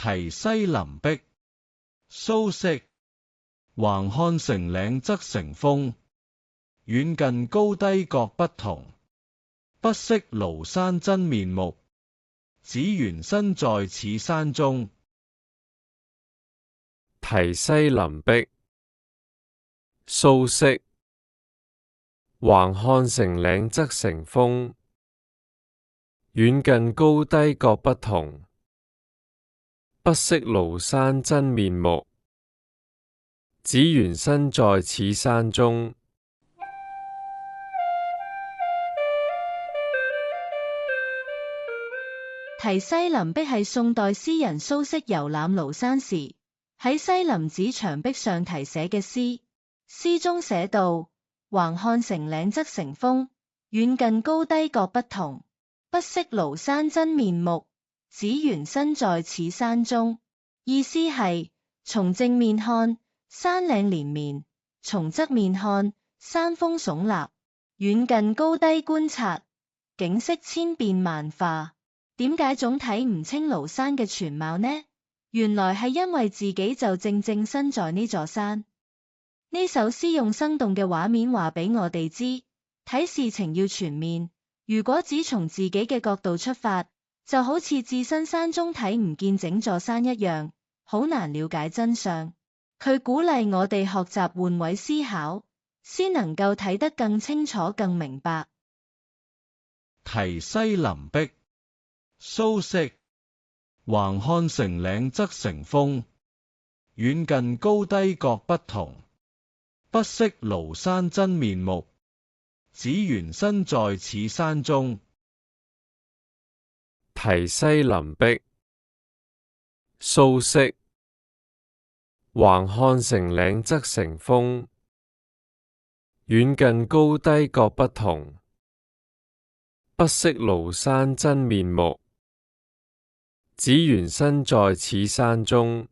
題西林壁，蘇軾。橫看成嶺側成峰，遠近高低各不同。不識廬山真面目，只緣身在此山中。題西林壁，蘇軾。橫看成嶺側成峰，遠近高低各不同。不識廬山真面目，只緣身在此山中。題西林壁係宋代詩人蘇軾遊覽廬山時，喺西林寺牆壁上題寫嘅詩。詩中寫道：橫看成嶺側成峰，遠近高低各不同。不識廬山真面目，只緣身在此山中。意思係從正面看，山嶺連綿；從側面看，山峰聳立；遠近高低觀察，景色千變萬化。點解總睇唔清廬山嘅全貌呢？原來係因為自己就正正身在呢座山。呢首詩用生動嘅畫面話俾我哋知，睇事情要全面。如果只從自己嘅角度出發，就好似置身山中睇唔見整座山一樣，好難了解真相。佢鼓勵我哋學習換位思考，先能夠睇得更清楚、更明白。題西林壁，蘇軾。橫看成嶺側成峰，遠近高低各不同。不識廬山真面目，只緣身在此山中。題西林壁，蘇軾。橫看成嶺側成峰，遠近高低各不同。不識廬山真面目，只緣身在此山中。